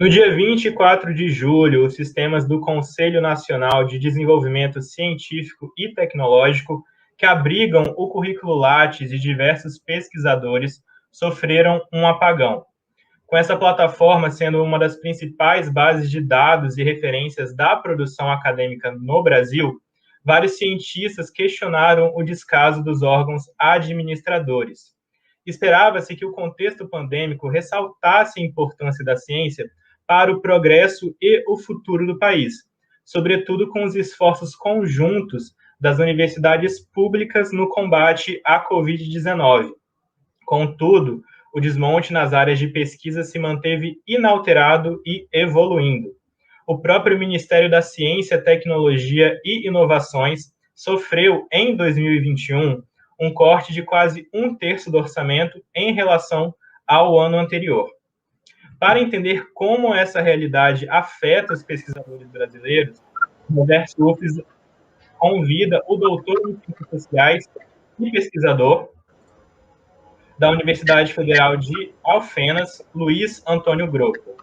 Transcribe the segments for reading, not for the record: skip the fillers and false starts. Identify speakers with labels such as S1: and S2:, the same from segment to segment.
S1: No dia 24 de julho, os sistemas do Conselho Nacional de Desenvolvimento Científico e Tecnológico, que abrigam o currículo Lattes e diversos pesquisadores, sofreram um apagão. Com essa plataforma sendo uma das principais bases de dados e referências da produção acadêmica no Brasil, vários cientistas questionaram o descaso dos órgãos administradores. Esperava-se que o contexto pandêmico ressaltasse a importância da ciência para o progresso e o futuro do país, sobretudo com os esforços conjuntos das universidades públicas no combate à Covid-19. Contudo, o desmonte nas áreas de pesquisa se manteve inalterado e evoluindo. O próprio Ministério da Ciência, Tecnologia e Inovações sofreu, em 2021, um corte de quase um terço do orçamento em relação ao ano anterior. Para entender como essa realidade afeta os pesquisadores brasileiros, o Roberto UFES convida o doutor em Ciências Sociais e pesquisador da Universidade Federal de Alfenas, Luiz Antônio Grocco.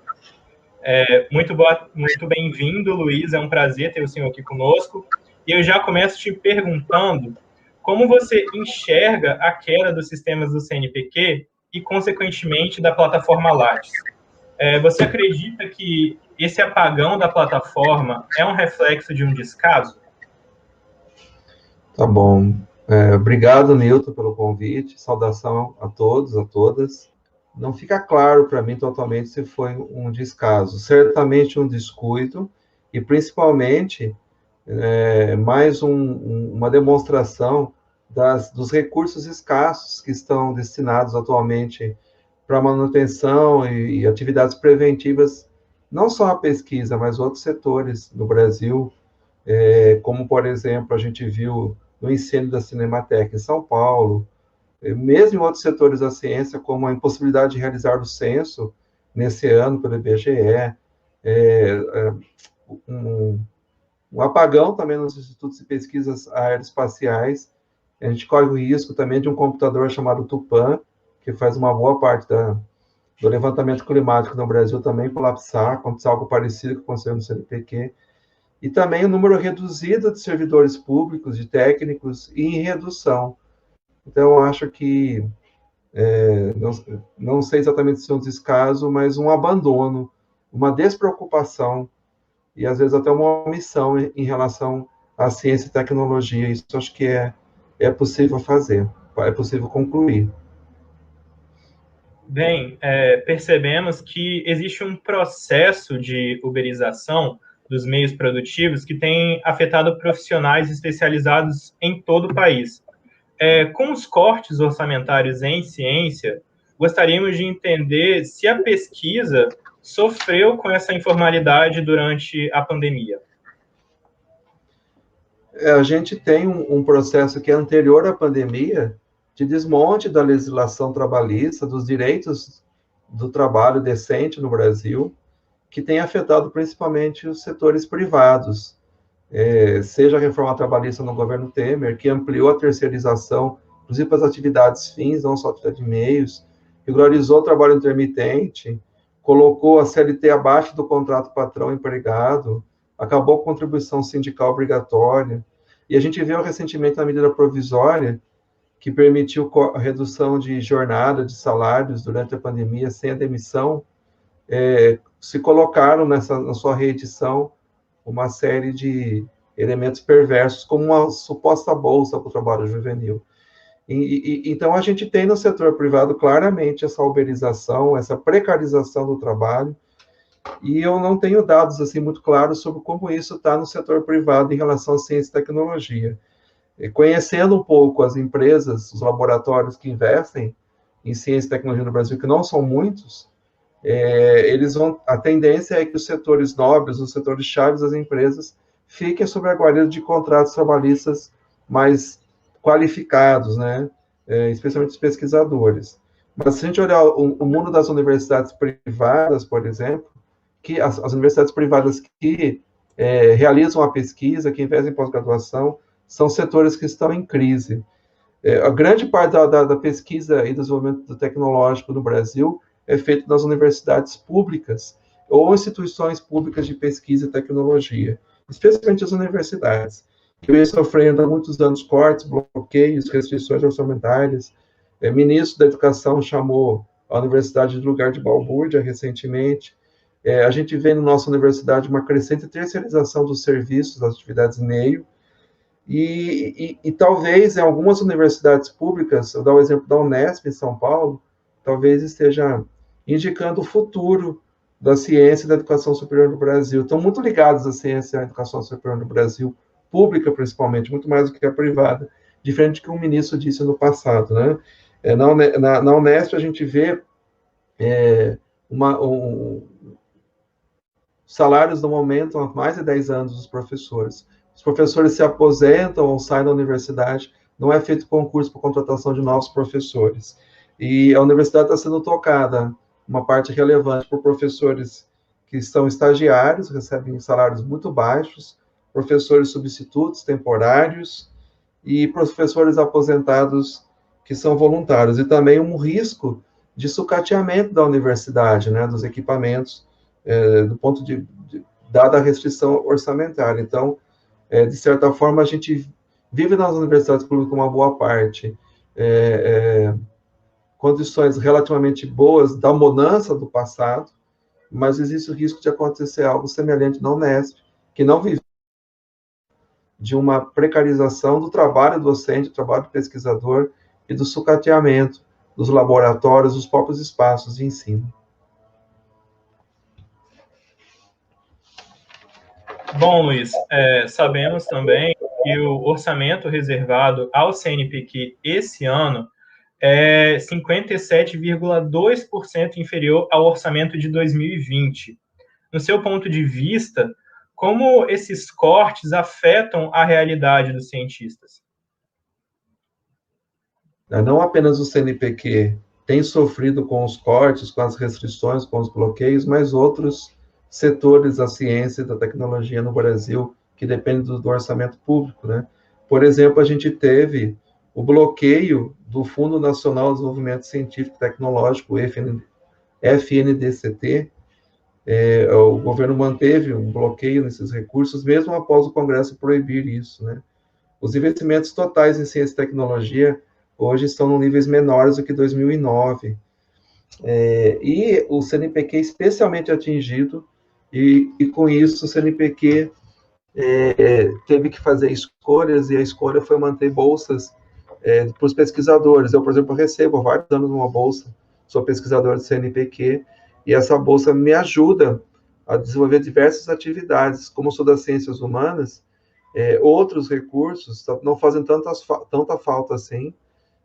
S1: Muito bem-vindo, Luiz, é um prazer ter o senhor aqui conosco. E eu já começo te perguntando como você enxerga a queda dos sistemas do CNPq e, consequentemente, da plataforma Lattes. Você acredita que esse apagão da plataforma é um reflexo de um descaso?
S2: Tá bom. Obrigado, Nilton, pelo convite. Saudação a todos, a todas. Não fica claro para mim totalmente se foi um descaso. Certamente um descuido e, principalmente, mais uma demonstração dos recursos escassos que estão destinados atualmente para manutenção e atividades preventivas, não só a pesquisa, mas outros setores no Brasil, como, por exemplo, a gente viu no incêndio da Cinemateca em São Paulo, mesmo em outros setores da ciência, como a impossibilidade de realizar o censo nesse ano pelo IBGE, um apagão também nos institutos de pesquisas aeroespaciais. A gente corre o risco também de um computador chamado Tupã, que faz uma boa parte do levantamento climático no Brasil também colapsar, acontecer algo parecido que aconteceu no CNPq. E também o número reduzido de servidores públicos, de técnicos, e em redução. Então, eu acho que, não sei exatamente se é um descaso, mas um abandono, uma despreocupação, e às vezes até uma omissão em relação à ciência e tecnologia. Isso acho que é possível fazer, é possível concluir.
S1: Bem, percebemos que existe um processo de uberização dos meios produtivos que tem afetado profissionais especializados em todo o país. Com os cortes orçamentários em ciência, gostaríamos de entender se a pesquisa sofreu com essa informalidade durante a pandemia.
S2: A gente tem um processo que é anterior à pandemia, de desmonte da legislação trabalhista, dos direitos do trabalho decente no Brasil, que tem afetado principalmente os setores privados, seja a reforma trabalhista no governo Temer, que ampliou a terceirização, inclusive para as atividades fins, não só atividade de meios, regularizou o trabalho intermitente, colocou a CLT abaixo do contrato patrão-empregado, acabou com a contribuição sindical obrigatória, e a gente viu recentemente na medida provisória que permitiu a redução de jornada, de salários durante a pandemia, sem a demissão, se colocaram na sua reedição uma série de elementos perversos, como uma suposta bolsa para o trabalho juvenil. Então, a gente tem no setor privado claramente essa uberização, essa precarização do trabalho, e eu não tenho dados assim muito claros sobre como isso está no setor privado em relação à ciência e tecnologia. Conhecendo um pouco as empresas, os laboratórios que investem em ciência e tecnologia no Brasil, que não são muitos, a tendência é que os setores nobres, os setores chaves das empresas, fiquem sob a guarda de contratos trabalhistas mais qualificados, né? Especialmente os pesquisadores. Mas se a gente olhar o mundo das universidades privadas, por exemplo, que as universidades privadas que realizam a pesquisa, que investem em pós-graduação, são setores que estão em crise. A grande parte da pesquisa e desenvolvimento tecnológico no Brasil é feito nas universidades públicas, ou instituições públicas de pesquisa e tecnologia, especialmente as universidades, que vem sofrendo há muitos anos cortes, bloqueios, restrições orçamentárias. O ministro da Educação chamou a universidade de lugar de balbúrdia recentemente. A gente vê na nossa universidade uma crescente terceirização dos serviços, das atividades meio, e talvez em algumas universidades públicas, eu dar o exemplo da Unesp em São Paulo, talvez esteja indicando o futuro da ciência e da educação superior no Brasil. Estão muito ligados à ciência e à educação superior no Brasil, pública principalmente, muito mais do que a privada, diferente do que o ministro disse no passado, né? Na Unesp a gente vê salários no momento há mais de 10 anos dos professores. Os professores se aposentam ou saem da universidade, não é feito concurso para contratação de novos professores. E a universidade está sendo tocada, uma parte relevante, por professores que são estagiários, recebem salários muito baixos, professores substitutos, temporários, e professores aposentados que são voluntários. E também um risco de sucateamento da universidade, né, dos equipamentos, do ponto dada a restrição orçamentária. Então, de certa forma, a gente vive nas universidades públicas uma boa parte, condições relativamente boas da bonança do passado, mas existe o risco de acontecer algo semelhante na Unesp, que não vive de uma precarização do trabalho docente, do trabalho do pesquisador e do sucateamento dos laboratórios, dos próprios espaços de ensino.
S1: Bom, Luiz, sabemos também que o orçamento reservado ao CNPq esse ano é 57,2% inferior ao orçamento de 2020. No seu ponto de vista, como esses cortes afetam a realidade dos cientistas?
S2: Não apenas o CNPq tem sofrido com os cortes, com as restrições, com os bloqueios, mas outros setores da ciência e da tecnologia no Brasil que dependem do orçamento público, né? Por exemplo, a gente teve o bloqueio do Fundo Nacional de Desenvolvimento Científico e Tecnológico, FNDCT. O governo manteve um bloqueio nesses recursos, mesmo após o Congresso proibir isso, né? Os investimentos totais em ciência e tecnologia hoje estão em níveis menores do que 2009. E o CNPq é especialmente atingido, e com isso o CNPq teve que fazer escolhas, e a escolha foi manter bolsas para os pesquisadores. Eu, por exemplo, recebo vários anos uma bolsa, sou pesquisador do CNPq, e essa bolsa me ajuda a desenvolver diversas atividades. Como sou das ciências humanas, outros recursos não fazem tanta falta assim,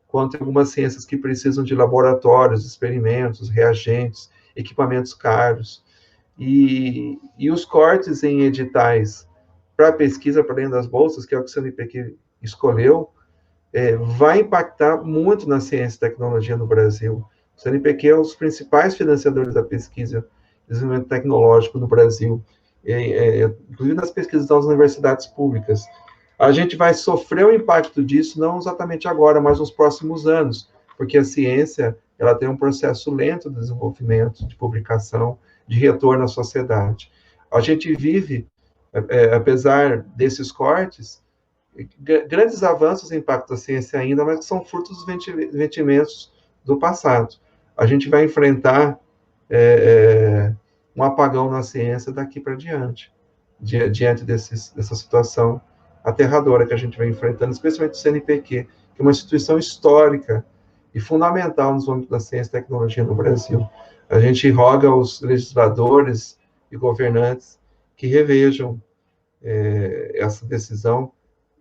S2: quanto algumas ciências que precisam de laboratórios, experimentos, reagentes, equipamentos caros. E os cortes em editais para pesquisa para dentro das bolsas, que é o que o CNPq escolheu, vai impactar muito na ciência e tecnologia no Brasil. O CNPq é um dos principais financiadores da pesquisa e desenvolvimento tecnológico no Brasil, inclusive nas pesquisas das universidades públicas. A gente vai sofrer o impacto disso, não exatamente agora, mas nos próximos anos, porque a ciência ela tem um processo lento de desenvolvimento, de publicação, de retorno à sociedade. A gente vive, apesar desses cortes, grandes avanços em impacto da ciência ainda, mas que são frutos dos investimentos do passado. A gente vai enfrentar um apagão na ciência daqui para diante, diante dessa situação aterradora que a gente vem enfrentando, especialmente o CNPq, que é uma instituição histórica e fundamental no âmbito da ciência e tecnologia no Brasil. A gente roga aos legisladores e governantes que revejam essa decisão,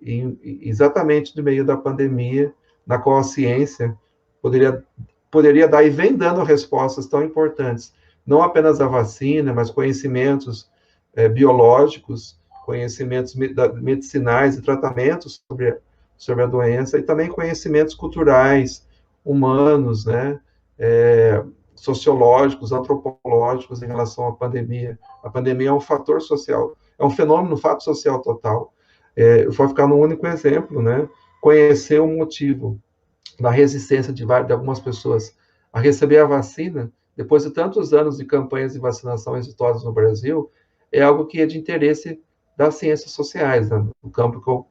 S2: exatamente no meio da pandemia, na qual a ciência poderia dar e vem dando respostas tão importantes, não apenas a vacina, mas conhecimentos biológicos, conhecimentos medicinais e tratamentos sobre a doença, e também conhecimentos culturais, humanos, né, sociológicos, antropológicos em relação à pandemia. A pandemia é um fator social, é um fenômeno, um fato social total. Eu vou ficar num único exemplo, né, conhecer o motivo da resistência de algumas pessoas a receber a vacina depois de tantos anos de campanhas de vacinação exitosas no Brasil, é algo que é de interesse das ciências sociais, né, no campo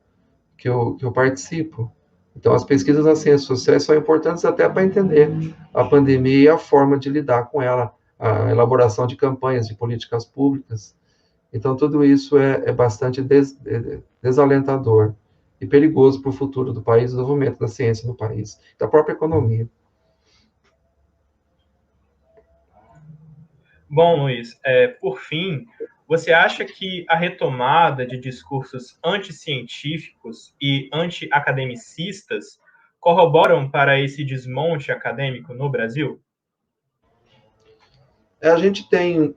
S2: que eu participo. Então, as pesquisas nas ciências sociais são importantes até para entender a pandemia e a forma de lidar com ela, a elaboração de campanhas, de políticas públicas. Então, tudo isso é bastante desalentador e perigoso para o futuro do país, o desenvolvimento da ciência no país, da própria economia.
S1: Bom, Luiz, por fim, você acha que a retomada de discursos anticientíficos e anti-academicistas corroboram para esse desmonte acadêmico no Brasil?
S2: A gente tem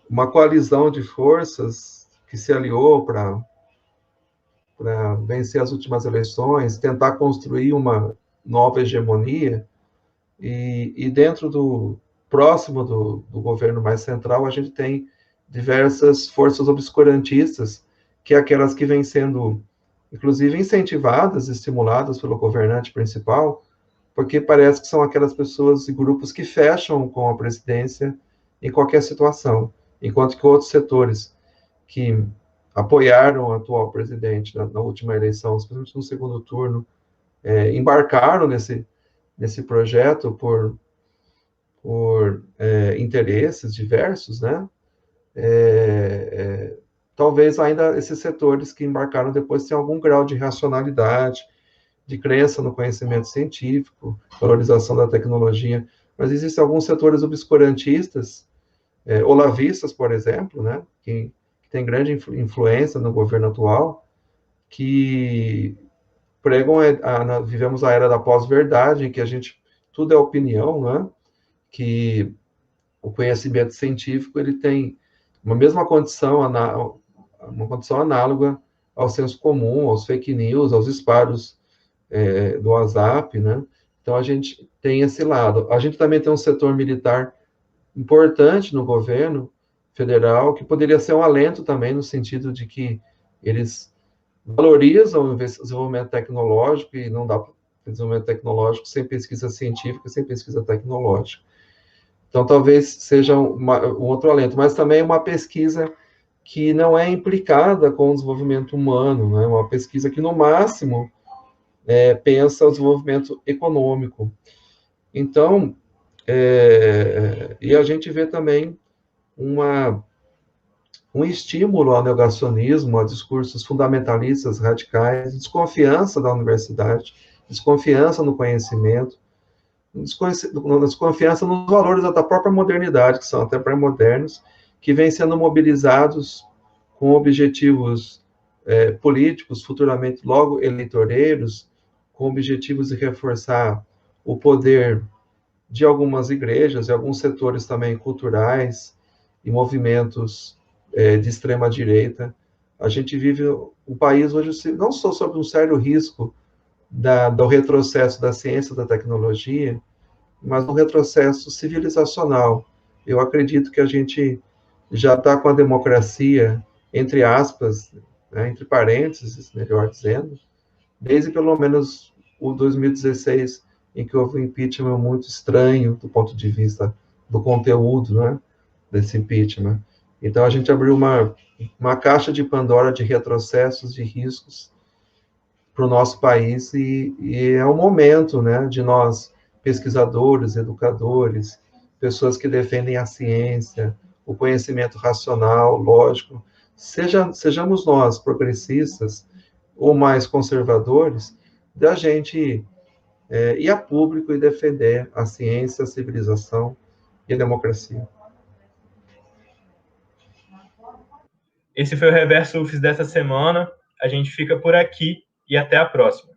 S2: uma coalizão de forças que se aliou para vencer as últimas eleições, tentar construir uma nova hegemonia, e dentro do próximo do governo mais central, a gente tem diversas forças obscurantistas, que é aquelas que vêm sendo, inclusive, incentivadas, estimuladas pelo governante principal, porque parece que são aquelas pessoas e grupos que fecham com a presidência em qualquer situação, enquanto que outros setores que apoiaram o atual presidente na última eleição, especialmente no segundo turno, embarcaram nesse projeto por interesses diversos, né? Talvez ainda esses setores que embarcaram depois tenham algum grau de racionalidade, de crença no conhecimento científico, valorização da tecnologia, mas existem alguns setores obscurantistas, olavistas, por exemplo, né? Que tem grande influência no governo atual, que pregam, vivemos a era da pós-verdade, em que tudo é opinião, né? Que o conhecimento científico ele tem uma mesma condição, uma condição análoga ao senso comum, aos fake news, aos disparos do WhatsApp, né? Então a gente tem esse lado. A gente também tem um setor militar importante no governo federal que poderia ser um alento também no sentido de que eles valorizam o desenvolvimento tecnológico e não dá para desenvolvimento tecnológico sem pesquisa científica, sem pesquisa tecnológica. Então, talvez seja um outro alento, mas também uma pesquisa que não é implicada com o desenvolvimento humano, né? Uma pesquisa que, no máximo, pensa o desenvolvimento econômico. Então, e a gente vê também um estímulo ao negacionismo, a discursos fundamentalistas radicais, desconfiança da universidade, desconfiança no conhecimento, desconfiança nos valores da própria modernidade, que são até pré-modernos, que vêm sendo mobilizados com objetivos políticos, futuramente logo eleitoreiros, com objetivos de reforçar o poder de algumas igrejas e alguns setores também culturais e movimentos de extrema-direita. A gente vive um país hoje não só sob um sério risco do retrocesso da ciência, da tecnologia, mas um retrocesso civilizacional. Eu acredito que a gente já está com a democracia, entre aspas, né, entre parênteses, melhor dizendo, desde pelo menos o 2016, em que houve um impeachment muito estranho do ponto de vista do conteúdo, né, desse impeachment. Então, a gente abriu uma caixa de Pandora de retrocessos, de riscos para o nosso país, e é o momento, né, de nós, pesquisadores, educadores, pessoas que defendem a ciência, o conhecimento racional, lógico, sejamos nós, progressistas, ou mais conservadores, da gente ir a público e defender a ciência, a civilização e a democracia.
S1: Esse foi o Reverso UFES dessa semana. A gente fica por aqui e até a próxima.